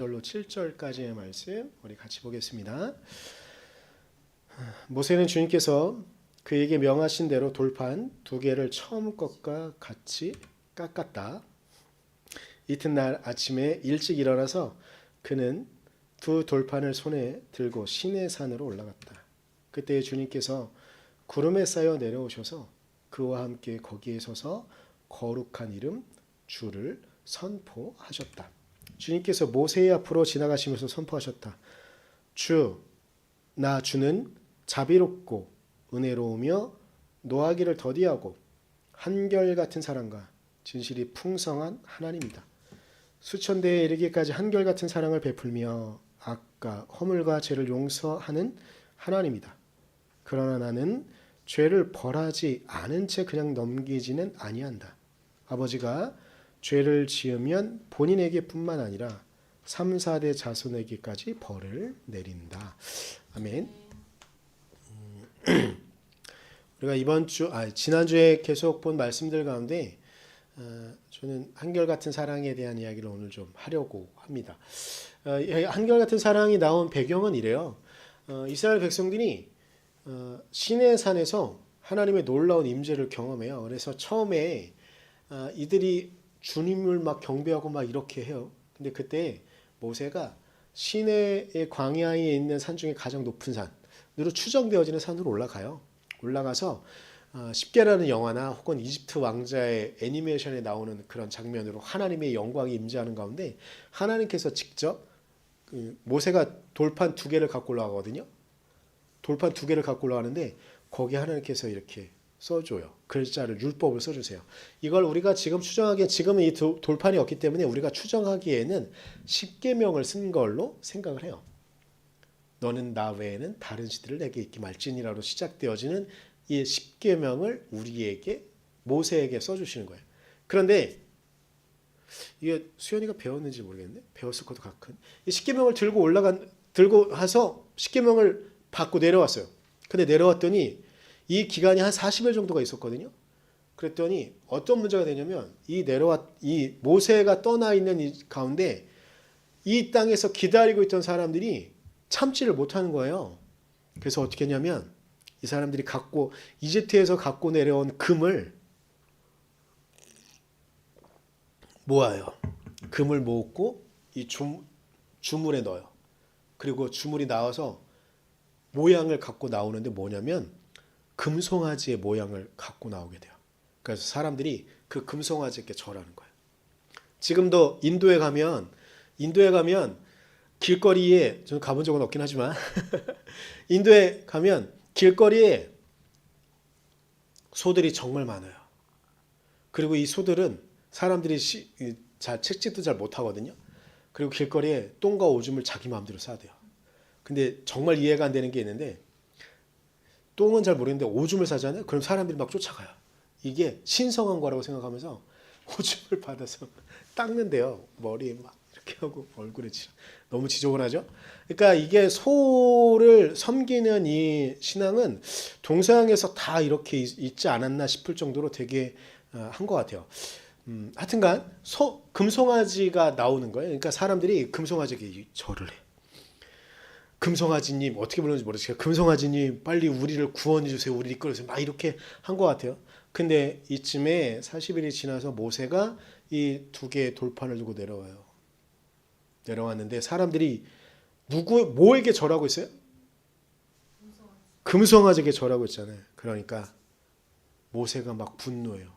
절로 7절까지의 말씀 우리 같이 보겠습니다. 모세는 주님께서 그에게 명하신 대로 돌판 2개를 처음 것과 같이 깎았다. 이튿날 아침에 일찍 일어나서 그는 2 돌판을 손에 들고 시내산으로 올라갔다. 그때 주님께서 구름에 쌓여 내려오셔서 그와 함께 거기에 서서 거룩한 이름 주를 선포하셨다. 주님께서 모세 앞으로 지나가시면서 선포하셨다. 나 주는 자비롭고 은혜로우며 노하기를 더디하고 한결같은 사랑과 진실이 풍성한 하나님이다. 수천 대에 이르기까지 한결같은 사랑을 베풀며 악과 허물과 죄를 용서하는 하나님이다. 그러나 나는 죄를 벌하지 않은 채 그냥 넘기지는 아니한다. 아버지가 죄를 지으면 본인에게뿐만 아니라 3, 4대 자손에게까지 벌을 내린다. 아멘. 우리가 지난주에 계속 본 말씀들 가운데 저는 한결같은 사랑에 대한 이야기를 오늘 좀 하려고 합니다. 한결같은 사랑이 나온 배경은 이래요. 이스라엘 백성들이 시내산에서 하나님의 놀라운 임재를 경험해요. 그래서 처음에 이들이 주님을 막 경배하고 막 이렇게 해요. 근데 그때 모세가 시내의 광야에 있는 산 중에 가장 높은 산으로 추정되어지는 산으로 올라가요. 올라가서 십계라는 영화나 혹은 이집트 왕자의 애니메이션에 나오는 그런 장면으로 하나님의 영광이 임재하는 가운데 하나님께서 직접 모세가 돌판 2개를 갖고 올라가거든요. 돌판 2개를 갖고 올라가는데 거기에 하나님께서 이렇게 써줘요. 글자를 율법을 써주세요. 이걸 우리가 지금 추정하기엔 지금은 이 돌판이 없기 때문에 우리가 추정하기에는 십계명을 쓴 걸로 생각을 해요. 너는 나 외에는 다른 신들을 내게 있기 말지니라로 시작되어지는 이 십계명을 우리에게 모세에게 써주시는 거예요. 그런데 이게 수연이가 배웠는지 모르겠는데 배웠을 것도 같은 이 십계명을 들고 와서 십계명을 받고 내려왔어요. 근데 내려왔더니 이 기간이 한 40일 정도가 있었거든요. 그랬더니 어떤 문제가 되냐면 이 모세가 떠나 있는 이 가운데 이 땅에서 기다리고 있던 사람들이 참지를 못하는 거예요. 그래서 어떻게 했냐면 이 사람들이 이집트에서 갖고 내려온 금을 모아요. 금을 모으고 이 주물에 넣어요. 그리고 주물이 나와서 모양을 갖고 나오는데 뭐냐면 금송아지의 모양을 갖고 나오게 돼요. 그래서 사람들이 그 금송아지에게 절하는 거예요. 지금도 인도에 가면 길거리에, 저는 가본 적은 없긴 하지만 인도에 가면 길거리에 소들이 정말 많아요. 그리고 이 소들은 사람들이 채찍도 잘 못하거든요. 그리고 길거리에 똥과 오줌을 자기 마음대로 싸대요. 근데 정말 이해가 안 되는 게 있는데 똥은 잘 모르겠는데 오줌을 싸잖아요. 그럼 사람들이 막 쫓아가요. 이게 신성한 거라고 생각하면서 오줌을 받아서 닦는데요. 머리에 막 이렇게 하고 얼굴에 너무 지저분하죠. 그러니까 이게 소를 섬기는 이 신앙은 동서양에서 다 이렇게 있지 않았나 싶을 정도로 되게 한 것 같아요. 하여튼간 금송아지가 나오는 거예요. 그러니까 사람들이 금송아지에게 절을 해. 금송아지님, 어떻게 부르는지 모르겠어요. 금송아지님 빨리 우리를 구원해 주세요. 우리를 이끌어주세요. 막 이렇게 한 것 같아요. 근데 이쯤에 40일이 지나서 모세가 이 2개의 돌판을 두고 내려왔는데 사람들이 뭐에게 절하고 있어요? 금송아지에게 절하고 있잖아요. 그러니까 모세가 막 분노해요.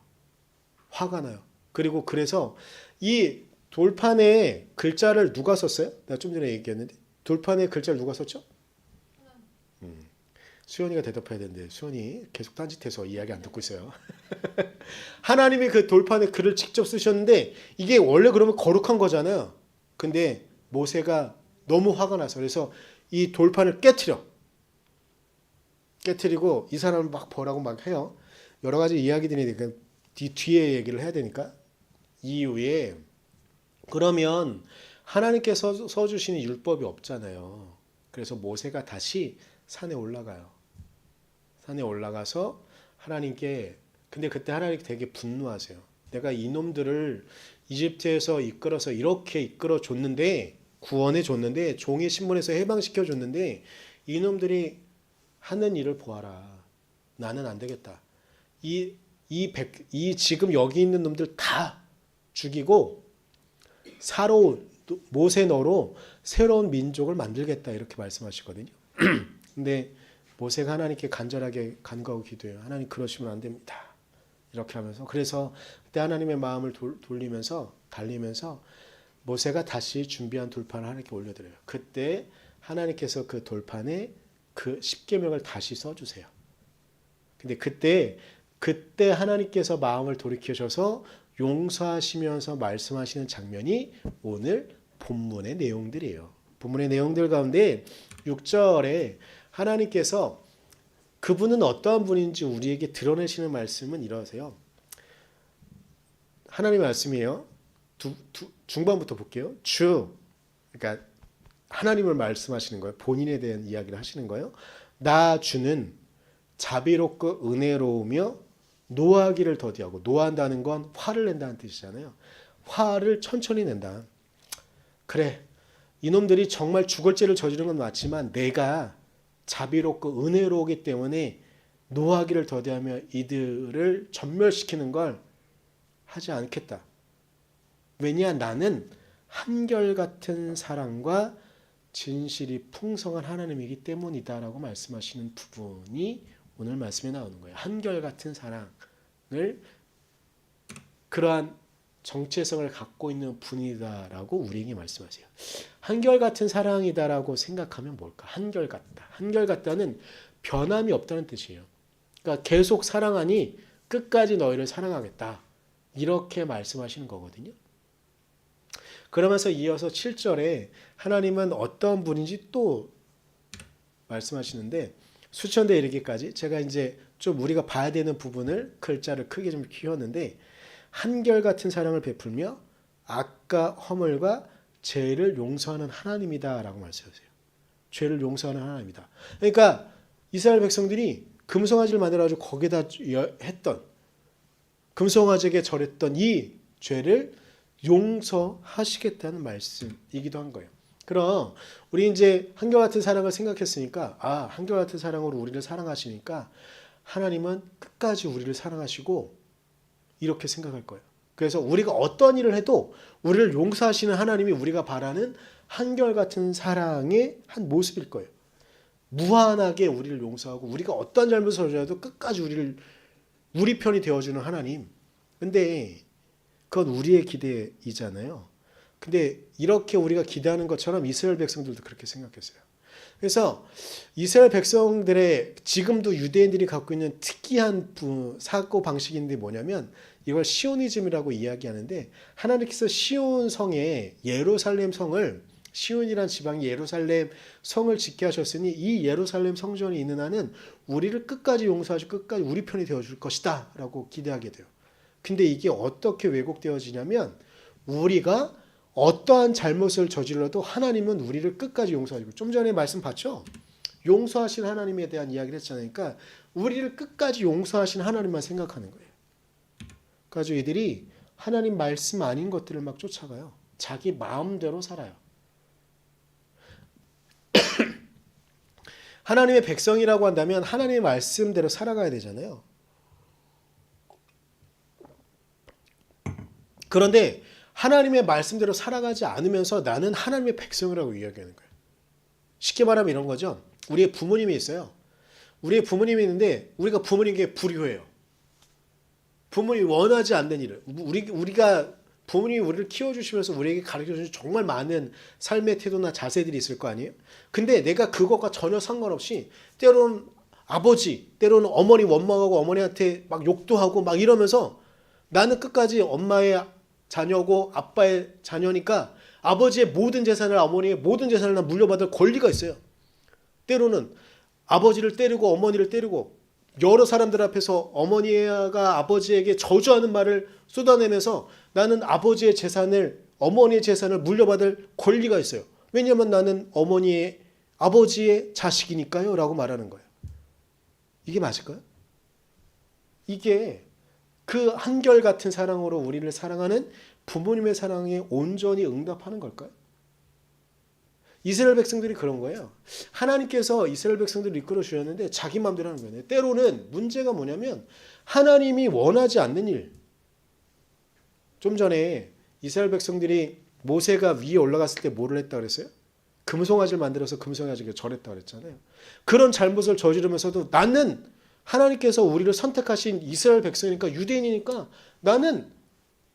화가 나요. 그래서 이 돌판에 글자를 누가 썼어요? 내가 좀 전에 얘기했는데 돌판에 글자를 누가 썼죠? 수연이가 대답해야 되는데 수연이 계속 딴짓해서 이야기 안 듣고 있어요. 하나님이 그 돌판에 글을 직접 쓰셨는데 이게 원래 그러면 거룩한 거잖아요. 근데 모세가 너무 화가 나서 그래서 이 돌판을 깨트리고 이 사람을 막 벌하고 막 해요. 여러 가지 이야기들이 뒤에 얘기를 해야 되니까 이후에 그러면 하나님께서 써주시는 율법이 없잖아요. 그래서 모세가 다시 산에 올라가요. 산에 올라가서 하나님께 근데 그때 하나님이 되게 분노하세요. 내가 이놈들을 이집트에서 이끌어서 이렇게 이끌어 줬는데 구원해 줬는데 종의 신분에서 해방시켜 줬는데 이놈들이 하는 일을 보아라. 나는 안 되겠다. 이 지금 여기 있는 놈들 다 죽이고 모세 너로 새로운 민족을 만들겠다 이렇게 말씀하시거든요. 근데 모세가 하나님께 간절하게 간구하고 기도해요. 하나님 그러시면 안 됩니다. 이렇게 하면서 그래서 그때 하나님의 마음을 달리면서 모세가 다시 준비한 돌판을 하나님께 올려드려요. 그때 하나님께서 그 돌판에 그 십계명을 다시 써주세요. 근데 그때 하나님께서 마음을 돌이키셔서 용서하시면서 말씀하시는 장면이 오늘 본문의 내용들이에요. 본문의 내용들 가운데 6절에 하나님께서 그분은 어떠한 분인지 우리에게 드러내시는 말씀은 이러세요. 하나님의 말씀이에요. 중반부터 볼게요. 그러니까 하나님을 말씀하시는 거예요. 본인에 대한 이야기를 하시는 거예요. 나 주는 자비롭고 은혜로우며 노하기를 더디하고 노한다는 건 화를 낸다는 뜻이잖아요. 화를 천천히 낸다. 그래 이놈들이 정말 죽을 죄를 저지른 건 맞지만 내가 자비롭고 은혜로우기 때문에 노하기를 더디하며 이들을 전멸시키는 걸 하지 않겠다. 왜냐 나는 한결같은 사랑과 진실이 풍성한 하나님이기 때문이다라고 말씀하시는 부분이 오늘 말씀에 나오는 거예요. 한결같은 사랑을 그러한 정체성을 갖고 있는 분이다라고 우리에게 말씀하세요. 한결같은 사랑이다라고 생각하면 뭘까? 한결같다. 한결같다는 변함이 없다는 뜻이에요. 그러니까 계속 사랑하니 끝까지 너희를 사랑하겠다. 이렇게 말씀하시는 거거든요. 그러면서 이어서 7절에 하나님은 어떤 분인지 또 말씀하시는데 수천대 이르기까지 제가 이제 좀 우리가 봐야 되는 부분을 글자를 크게 좀 키웠는데 한결같은 사랑을 베풀며 악과 허물과 죄를 용서하는 하나님이다라고 말씀하세요. 죄를 용서하는 하나님이다. 그러니까 이스라엘 백성들이 금송아지를 만들어가지고 거기다 했던 금송아지에게 절했던 이 죄를 용서하시겠다는 말씀이기도 한 거예요. 그럼 우리 이제 한결같은 사랑을 생각했으니까 한결같은 사랑으로 우리를 사랑하시니까 하나님은 끝까지 우리를 사랑하시고 이렇게 생각할 거예요. 그래서 우리가 어떤 일을 해도 우리를 용서하시는 하나님이 우리가 바라는 한결같은 사랑의 한 모습일 거예요. 무한하게 우리를 용서하고 우리가 어떤 잘못을 저질러도 끝까지 우리 편이 되어주는 하나님. 근데 그건 우리의 기대이잖아요. 근데 이렇게 우리가 기대하는 것처럼 이스라엘 백성들도 그렇게 생각했어요. 그래서 이스라엘 백성들의 지금도 유대인들이 갖고 있는 특이한 사고 방식인데 뭐냐면 이걸 시오니즘이라고 이야기하는데 하나님께서 시온 성에 예루살렘 성을 시온이란 지방이 예루살렘 성을 짓게 하셨으니 이 예루살렘 성전이 있는 한은 우리를 끝까지 용서하시고 끝까지 우리 편이 되어줄 것이다 라고 기대하게 돼요. 근데 이게 어떻게 왜곡되어지냐면 우리가 어떠한 잘못을 저질러도 하나님은 우리를 끝까지 용서하시고 좀 전에 말씀 봤죠? 용서하신 하나님에 대한 이야기를 했잖아요. 그러니까 우리를 끝까지 용서하신 하나님만 생각하는 거예요. 그래서 이들이 하나님 말씀 아닌 것들을 막 쫓아가요. 자기 마음대로 살아요. 하나님의 백성이라고 한다면 하나님의 말씀대로 살아가야 되잖아요. 그런데 하나님의 말씀대로 살아가지 않으면서 나는 하나님의 백성이라고 이야기하는 거예요. 쉽게 말하면 이런 거죠. 우리의 부모님이 있어요. 우리의 부모님이 있는데 우리가 부모님께 불효해요. 부모님이 원하지 않는 일을 우리가 부모님이 우리를 키워주시면서 우리에게 가르쳐주신 정말 많은 삶의 태도나 자세들이 있을 거 아니에요. 근데 내가 그것과 전혀 상관없이 때로는 아버지, 때로는 어머니 원망하고 어머니한테 막 욕도 하고 막 이러면서 나는 끝까지 엄마의 자녀고 아빠의 자녀니까 아버지의 모든 재산을 어머니의 모든 재산을 물려받을 권리가 있어요. 때로는 아버지를 때리고 어머니를 때리고 여러 사람들 앞에서 어머니가 아버지에게 저주하는 말을 쏟아내면서 나는 아버지의 재산을 어머니의 재산을 물려받을 권리가 있어요. 왜냐하면 나는 아버지의 자식이니까요 라고 말하는 거예요. 이게 맞을까요? 이게 그 한결같은 사랑으로 우리를 사랑하는 부모님의 사랑에 온전히 응답하는 걸까요? 이스라엘 백성들이 그런 거예요. 하나님께서 이스라엘 백성들을 이끌어 주셨는데 자기 마음대로 하는 거예요. 때로는 문제가 뭐냐면 하나님이 원하지 않는 일. 좀 전에 이스라엘 백성들이 모세가 위에 올라갔을 때 뭐를 했다 그랬어요? 금송아지를 만들어서 금송아지가 절했다 그랬잖아요. 그런 잘못을 저지르면서도 나는 하나님께서 우리를 선택하신 이스라엘 백성이니까 유대인이니까 나는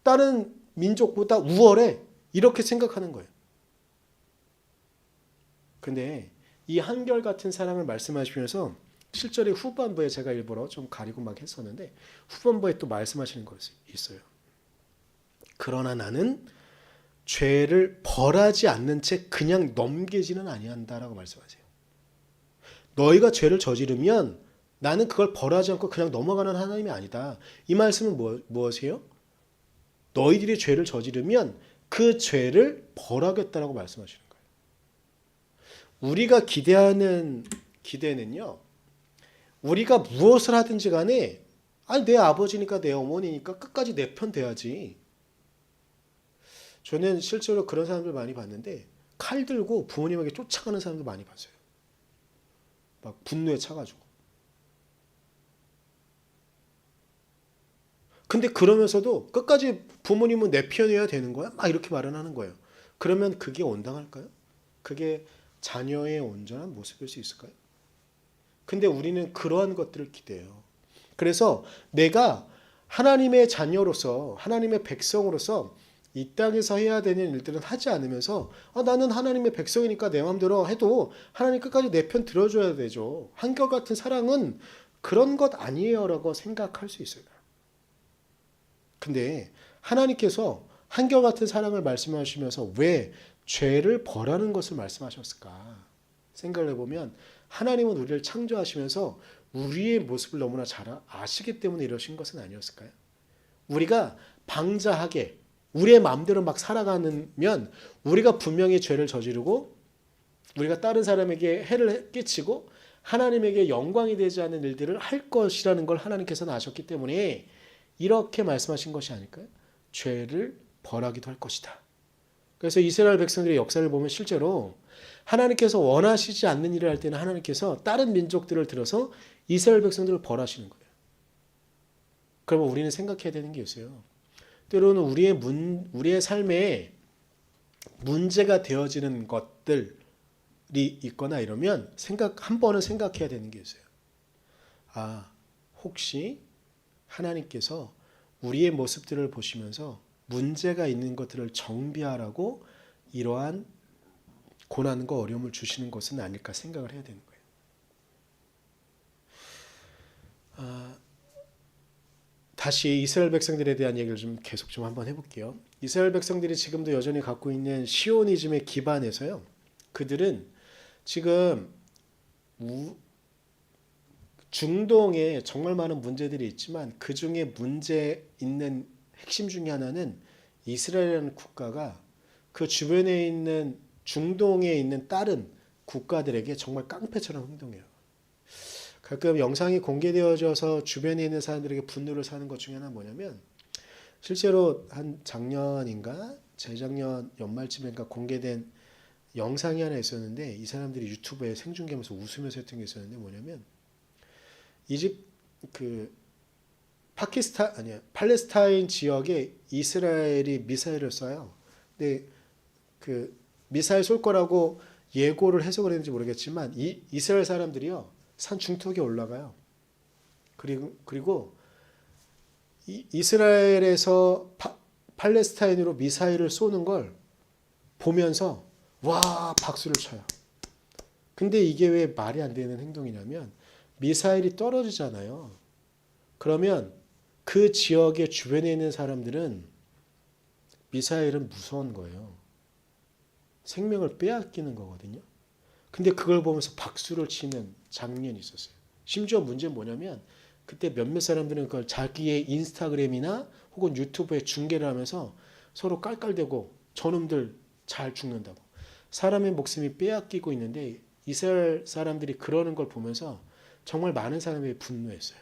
다른 민족보다 우월해. 이렇게 생각하는 거예요. 근데 이 한결같은 사랑을 말씀하시면서 실제로 후반부에 제가 일부러 좀 가리고 막 했었는데 후반부에 또 말씀하시는 것이 있어요. 그러나 나는 죄를 벌하지 않는 채 그냥 넘기지는 아니한다라고 말씀하세요. 너희가 죄를 저지르면 나는 그걸 벌하지 않고 그냥 넘어가는 하나님이 아니다. 이 말씀은 무엇이에요? 너희들이 죄를 저지르면 그 죄를 벌하겠다라고 말씀하시는 거예요. 우리가 기대하는 기대는요. 우리가 무엇을 하든지 간에 아니 내 아버지니까 내 어머니니까 끝까지 내 편 돼야지. 저는 실제로 그런 사람들 많이 봤는데 칼 들고 부모님에게 쫓아가는 사람들 많이 봤어요. 막 분노에 차가지고. 근데 그러면서도 끝까지 부모님은 내 편이어야 되는 거야? 막 이렇게 말을 하는 거예요. 그러면 그게 온당할까요? 그게 자녀의 온전한 모습일 수 있을까요? 근데 우리는 그러한 것들을 기대해요. 그래서 내가 하나님의 자녀로서 하나님의 백성으로서 이 땅에서 해야 되는 일들은 하지 않으면서 나는 하나님의 백성이니까 내 마음대로 해도 하나님 끝까지 내 편 들어줘야 되죠. 한결같은 사랑은 그런 것 아니에요 라고 생각할 수 있어요. 근데 하나님께서 한결같은 사랑을 말씀하시면서 왜 죄를 벌하는 것을 말씀하셨을까 생각을 해보면 하나님은 우리를 창조하시면서 우리의 모습을 너무나 잘 아시기 때문에 이러신 것은 아니었을까요? 우리가 방자하게 우리의 마음대로 막 살아가면 우리가 분명히 죄를 저지르고 우리가 다른 사람에게 해를 끼치고 하나님에게 영광이 되지 않는 일들을 할 것이라는 걸 하나님께서는 아셨기 때문에 이렇게 말씀하신 것이 아닐까요? 죄를 벌하기도 할 것이다. 그래서 이스라엘 백성들의 역사를 보면 실제로 하나님께서 원하시지 않는 일을 할 때는 하나님께서 다른 민족들을 들어서 이스라엘 백성들을 벌하시는 거예요. 그러면 우리는 생각해야 되는 게 있어요. 때로는 우리의 삶에 문제가 되어지는 것들이 있거나 이러면 한 번은 생각해야 되는 게 있어요. 혹시 하나님께서 우리의 모습들을 보시면서 문제가 있는 것들을 정비하라고 이러한 고난과 어려움을 주시는 것은 아닐까 생각을 해야 되는 거예요. 다시 이스라엘 백성들에 대한 얘기를 좀 계속 좀 한번 해볼게요. 이스라엘 백성들이 지금도 여전히 갖고 있는 시오니즘의 기반에서요. 그들은 지금 중동에 정말 많은 문제들이 있지만 그 중에 문제 있는 핵심 중에 하나는 이스라엘이라는 국가가 그 주변에 있는 중동에 있는 다른 국가들에게 정말 깡패처럼 행동해요. 가끔 영상이 공개되어져서 주변에 있는 사람들에게 분노를 사는 것 중에 하나는 뭐냐면 실제로 한 작년인가 재작년 연말쯤인가 공개된 영상이 하나 있었는데 이 사람들이 유튜브에 생중계하면서 웃으면서 했던 게 있었는데 뭐냐면 팔레스타인 지역에 이스라엘이 미사일을 쏴요. 근데 그 미사일 쏠 거라고 예고를 해석을 했는지 모르겠지만 이스라엘 사람들이요 산 중턱에 올라가요. 그리고 이스라엘에서 팔레스타인으로 미사일을 쏘는 걸 보면서 와 박수를 쳐요. 근데 이게 왜 말이 안 되는 행동이냐면 미사일이 떨어지잖아요. 그러면 그 지역의 주변에 있는 사람들은 미사일은 무서운 거예요. 생명을 빼앗기는 거거든요. 근데 그걸 보면서 박수를 치는 장면이 있었어요. 심지어 문제는 뭐냐면 그때 몇몇 사람들은 그걸 자기의 인스타그램이나 혹은 유튜브에 중계를 하면서 서로 깔깔대고 저놈들 잘 죽는다고. 사람의 목숨이 빼앗기고 있는데 이스라엘 사람들이 그러는 걸 보면서 정말 많은 사람이 분노했어요.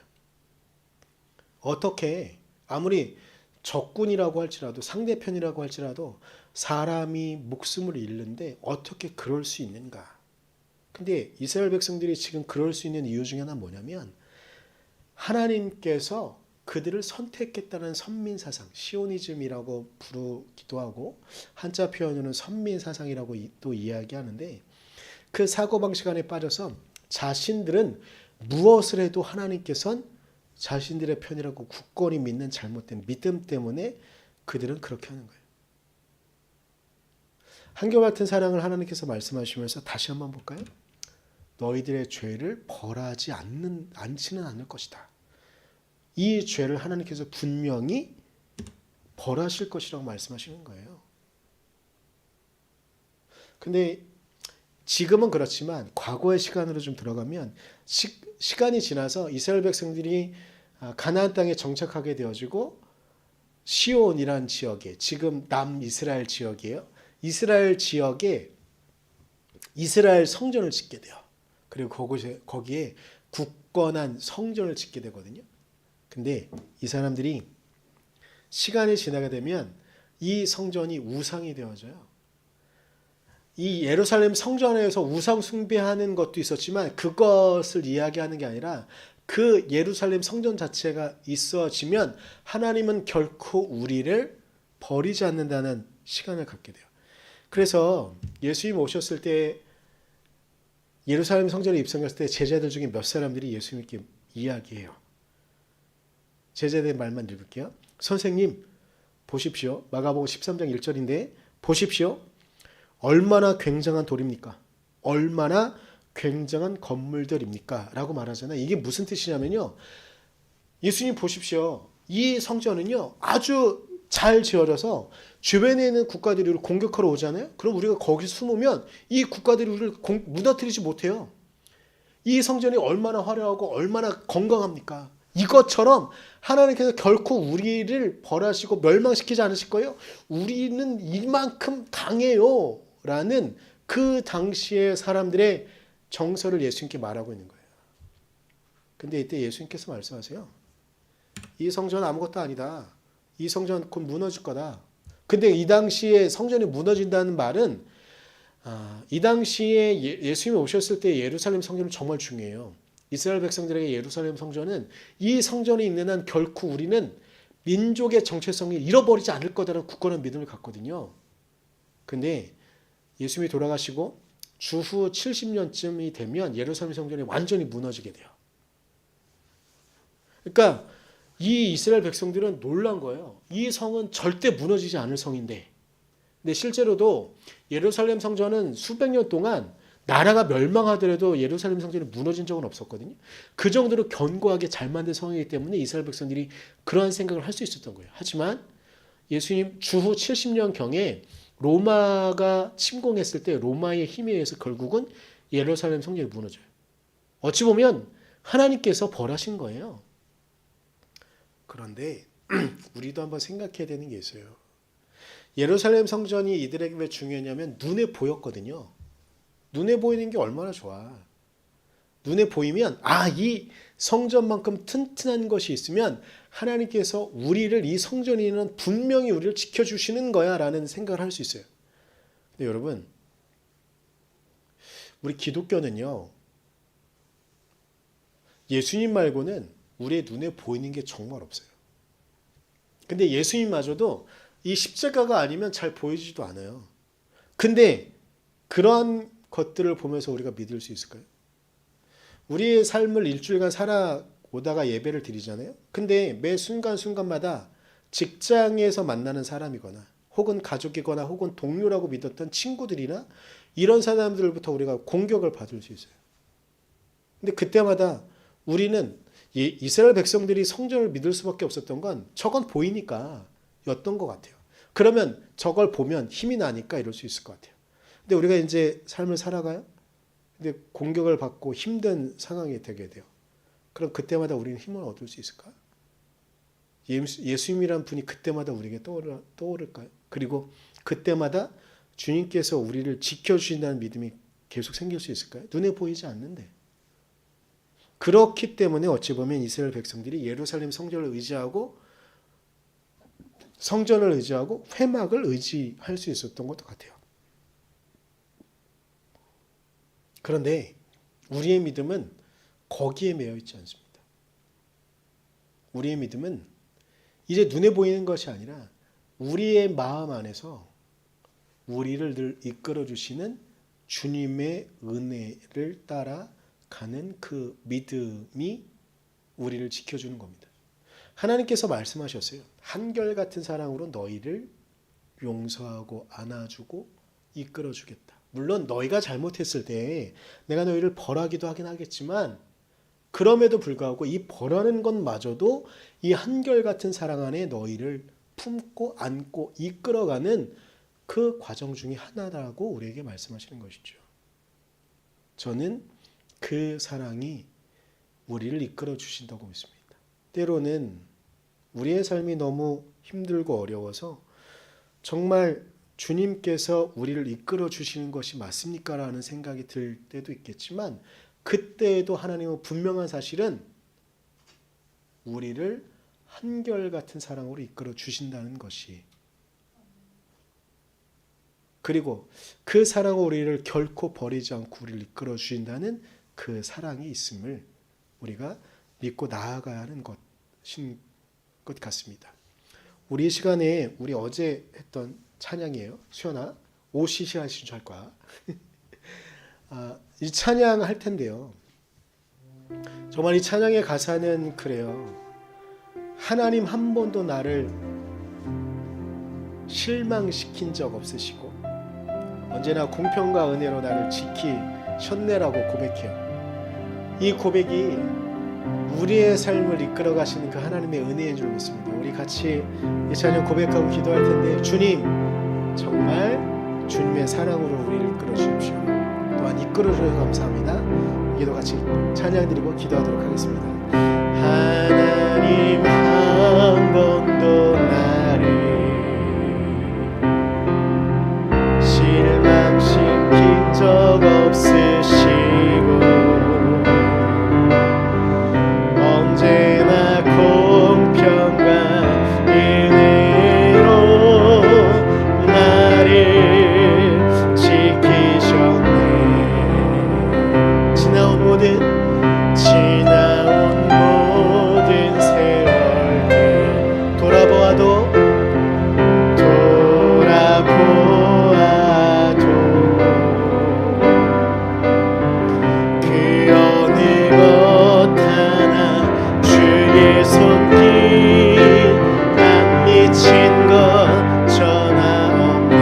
어떻게 아무리 적군이라고 할지라도 상대편이라고 할지라도 사람이 목숨을 잃는데 어떻게 그럴 수 있는가? 근데 이스라엘 백성들이 지금 그럴 수 있는 이유 중에 하나는 뭐냐면 하나님께서 그들을 선택했다는 선민사상, 시오니즘이라고 부르기도 하고 한자 표현으로는 선민사상이라고 또 이야기하는데 그 사고방식 안에 빠져서 자신들은 무엇을 해도 하나님께서는 자신들의 편이라고 굳건히 믿는 잘못된 믿음 때문에 그들은 그렇게 하는 거예요. 한결같은 사랑을 하나님께서 말씀하시면서 다시 한번 볼까요? 너희들의 죄를 벌하지 않지는 않을 것이다. 이 죄를 하나님께서 분명히 벌하실 것이라고 말씀하시는 거예요. 근데 지금은 그렇지만 과거의 시간으로 좀 들어가면 시간이 지나서 이스라엘 백성들이 가나안 땅에 정착하게 되어지고 시온이라는 지역에 지금 남이스라엘 지역이에요. 이스라엘 지역에 이스라엘 성전을 짓게 돼요. 그리고 거기에 굳건한 성전을 짓게 되거든요. 근데 이 사람들이 시간이 지나게 되면 이 성전이 우상이 되어져요. 이 예루살렘 성전에서 우상 숭배하는 것도 있었지만 그것을 이야기하는 게 아니라 그 예루살렘 성전 자체가 있어지면 하나님은 결코 우리를 버리지 않는다는 시간을 갖게 돼요. 그래서 예수님 오셨을 때 예루살렘 성전에 입성했을 때 제자들 중에 몇 사람들이 예수님께 이야기해요. 제자들의 말만 읽을게요. 선생님 보십시오. 마가복음 13장 1절인데 보십시오. 얼마나 굉장한 돌입니까? 얼마나 굉장한 건물들입니까? 라고 말하잖아요. 이게 무슨 뜻이냐면요. 예수님 보십시오. 이 성전은요. 아주 잘 지어져서 주변에 있는 국가들이 우리를 공격하러 오잖아요. 그럼 우리가 거기 숨으면 이 국가들이 우리를 무너뜨리지 못해요. 이 성전이 얼마나 화려하고 얼마나 건강합니까? 이것처럼 하나님께서 결코 우리를 벌하시고 멸망시키지 않으실 거예요. 우리는 이만큼 강해요. 라는 그 당시의 사람들의 정서를 예수님께 말하고 있는 거예요. 근데 이때 예수님께서 말씀하세요. 이 성전은 아무것도 아니다. 이 성전 곧 무너질 거다. 근데 이 당시에 성전이 무너진다는 말은 이 당시에 예수님이 오셨을 때 예루살렘 성전은 정말 중요해요. 이스라엘 백성들에게 예루살렘 성전은 이 성전이 있는 한 결코 우리는 민족의 정체성을 잃어버리지 않을 거다라는 굳건한 믿음을 갖거든요. 근데 예수님이 돌아가시고 주후 70년쯤이 되면 예루살렘 성전이 완전히 무너지게 돼요. 그러니까 이 이스라엘 백성들은 놀란 거예요. 이 성은 절대 무너지지 않을 성인데. 근데 실제로도 예루살렘 성전은 수백 년 동안 나라가 멸망하더라도 예루살렘 성전이 무너진 적은 없었거든요. 그 정도로 견고하게 잘 만든 성이기 때문에 이스라엘 백성들이 그러한 생각을 할 수 있었던 거예요. 하지만 예수님 주후 70년경에 로마가 침공했을 때 로마의 힘에 의해서 결국은 예루살렘 성전이 무너져요. 어찌 보면 하나님께서 벌하신 거예요. 그런데 우리도 한번 생각해야 되는 게 있어요. 예루살렘 성전이 이들에게 왜 중요했냐면 눈에 보였거든요. 눈에 보이는 게 얼마나 좋아. 눈에 보이면 이 성전만큼 튼튼한 것이 있으면 하나님께서 우리를 이 성전에는 분명히 우리를 지켜주시는 거야 라는 생각을 할 수 있어요. 근데 여러분 우리 기독교는요. 예수님 말고는 우리의 눈에 보이는 게 정말 없어요. 근데 예수님마저도 이 십자가가 아니면 잘 보이지도 않아요. 근데 그런 것들을 보면서 우리가 믿을 수 있을까요? 우리의 삶을 일주일간 살아오다가 예배를 드리잖아요. 근데 매 순간순간마다 직장에서 만나는 사람이거나 혹은 가족이거나 혹은 동료라고 믿었던 친구들이나 이런 사람들부터 우리가 공격을 받을 수 있어요. 근데 그때마다 우리는 이스라엘 백성들이 성전을 믿을 수밖에 없었던 건 저건 보이니까 였던 것 같아요. 그러면 저걸 보면 힘이 나니까 이럴 수 있을 것 같아요. 근데 우리가 이제 삶을 살아가요. 근데 공격을 받고 힘든 상황이 되게 돼요. 그럼 그때마다 우리는 힘을 얻을 수 있을까? 예수님이란 분이 그때마다 우리에게 떠오를까요? 그리고 그때마다 주님께서 우리를 지켜주신다는 믿음이 계속 생길 수 있을까요? 눈에 보이지 않는데. 그렇기 때문에 어찌 보면 이스라엘 백성들이 예루살렘 성전을 의지하고 성전을 의지하고 회막을 의지할 수 있었던 것도 같아요. 그런데 우리의 믿음은 거기에 매여 있지 않습니다. 우리의 믿음은 이제 눈에 보이는 것이 아니라 우리의 마음 안에서 우리를 늘 이끌어 주시는 주님의 은혜를 따라가는 그 믿음이 우리를 지켜주는 겁니다. 하나님께서 말씀하셨어요. 한결같은 사랑으로 너희를 용서하고 안아주고 이끌어 주겠다. 물론 너희가 잘못했을 때 내가 너희를 벌하기도 하긴 하겠지만 그럼에도 불구하고 이 벌하는 것마저도 이 한결같은 사랑 안에 너희를 품고 안고 이끌어가는 그 과정 중에 하나라고 우리에게 말씀하시는 것이죠. 저는 그 사랑이 우리를 이끌어 주신다고 믿습니다. 때로는 우리의 삶이 너무 힘들고 어려워서 정말 주님께서 우리를 이끌어 주시는 것이 맞습니까? 라는 생각이 들 때도 있겠지만 그때에도 하나님은 분명한 사실은 우리를 한결같은 사랑으로 이끌어 주신다는 것이, 그리고 그 사랑으로 우리를 결코 버리지 않고 우리를 이끌어 주신다는 그 사랑이 있음을 우리가 믿고 나아가야 하는 것인 것 같습니다. 우리 시간에 우리 어제 했던 찬양이에요. 수연아, 오시시 하신 줄 알 거야. 이 찬양 할 텐데요. 정말 이 찬양의 가사는 그래요. 하나님 한 번도 나를 실망시킨 적 없으시고 언제나 공평과 은혜로 나를 지키셨네라고 고백해요. 이 고백이 우리의 삶을 이끌어 가시는 그 하나님의 은혜인 줄 믿습니다. 우리 같이 이 찬양 고백하고 기도할 텐데, 주님 정말 주님의 사랑으로 우리를 이끌어 주십시오. 또한 이끌어 주셔서 감사합니다. 기도 같이 찬양 드리고 기도하도록 하겠습니다. 하나님 한 번도 나를 실망시킨 적 없으시고 언제나 공평과 은혜로 나를 지키셨네. 지나온 모든 세월들 돌아보아도 그 어느 것 하나 주의 손길 안 미친 것 전하 없네.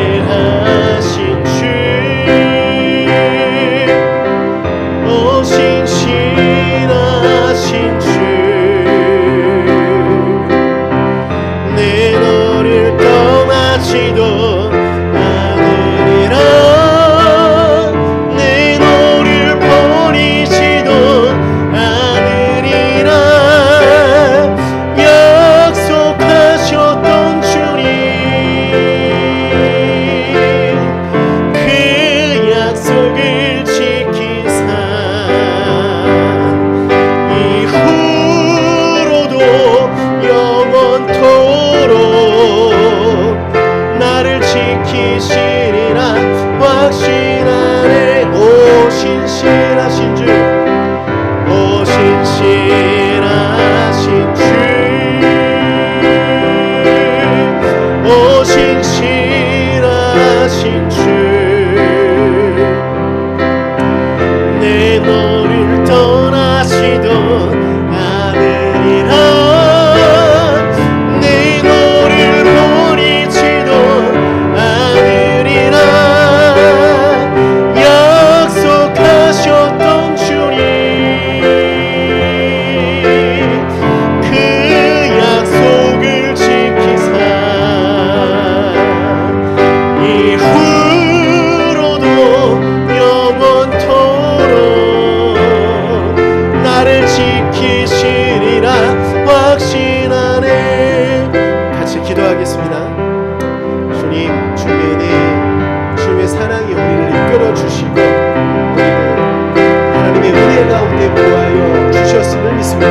오신실하신 주, 오신실하신 주, 내 너를 떠나지도 않으리라. 내 너를 버리지도 않으리라. 약속하셨던 주님, 그 약속을 지킨 삶 이후로도 영원토록 나를 지키시리라 확신하네. 오신실하신 주, 오신실하신 주, 오신실하신 주, 내 너를 떠나지도 않으리라. 내 너를 버리지도 않으리라. 약속하셨던 주님, 그 약속을 지키사 이후로도 영원토록 나를 지키시리라 확신하네. 같이 기도하겠습니다. 주님, 주님의 은혜, 주님의 사랑이 우리를 이끌어 주시고 우리를 하나님의 은혜 가운데 보호하여 주셨음을 믿습니다.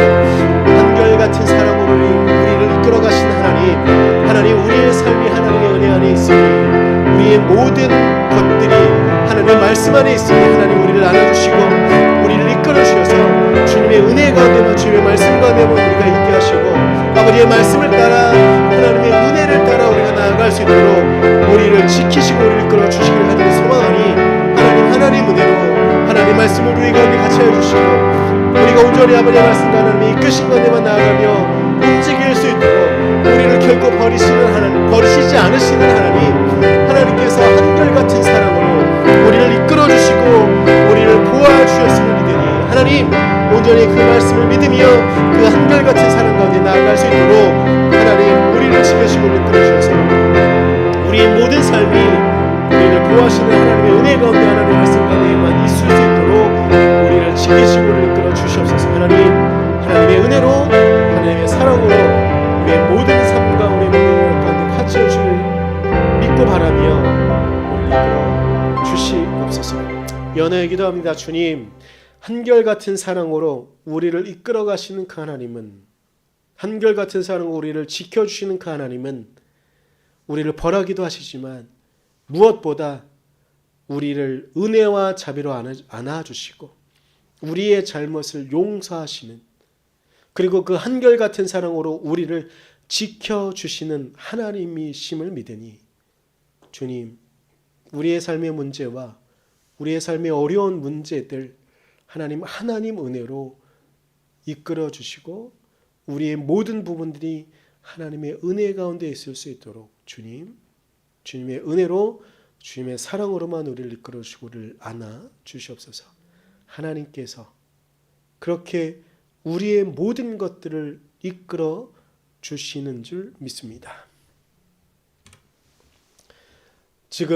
모든 것들이 하나님의 말씀 안에 있으니 하나님 우리를 안아주시고 우리를 이끌어 주셔서 주님의 은혜 가운데만 주님의 말씀 가운데만 우리가 있게 하시고 아버지의 말씀을 따라 하나님의 은혜를 따라 우리가 나아갈 수 있도록 우리를 지키시고 우리를 이끌어 주시기를 하나님 소망하니 하나님 은혜로 하나님 말씀을 우리 가운데 같이 해주시고 우리가 온전히 아버지의 말씀과 하나님의 이끄신 가운데만 나아가며 움직일 수 있도록 우리를 결코 버리시는 하나님, 버리시지 않으시는 하나님께서 한결같은 사랑으로 우리를 이끌어 주시고 우리를 보호해 주셨음을 믿으니 하나님 온전히 그 말씀을 믿으며 그 한결같은 사랑 가운데 나아갈 수 있도록 하나님 우리를 지켜주시고 이끌어 주셔서 우리의 모든 삶이 우리를 보호하시는 하나님의 은혜 가운데 하나님의 말씀 가운데만 있을 수 있도록 우리를 지키시고 우리를 이끌어 주시옵소서. 하나님의 은혜로 하나님의 사랑으로 우리의 모든 삶과 우리의 모든 일 가운데 같이 해주시길 믿고 바라며 우리를 이끌어 주시옵소서. 연호에 기도합니다. 주님, 한결같은 사랑으로 우리를 이끌어 가시는 그 하나님은, 한결같은 사랑으로 우리를 지켜주시는 그 하나님은 우리를 벌하기도 하시지만 무엇보다 우리를 은혜와 자비로 안아주시고 우리의 잘못을 용서하시는, 그리고 그 한결같은 사랑으로 우리를 지켜주시는 하나님이심을 믿으니 주님, 우리의 삶의 문제와 우리의 삶의 어려운 문제들 하나님 은혜로 이끌어 주시고 우리의 모든 부분들이 하나님의 은혜 가운데 있을 수 있도록 주님의 은혜로 주님의 사랑으로만 우리를 이끌어 주시고 우리를 안아 주시옵소서. 하나님께서 그렇게 우리의 모든 것들을 이끌어 주시는 줄 믿습니다. 지금은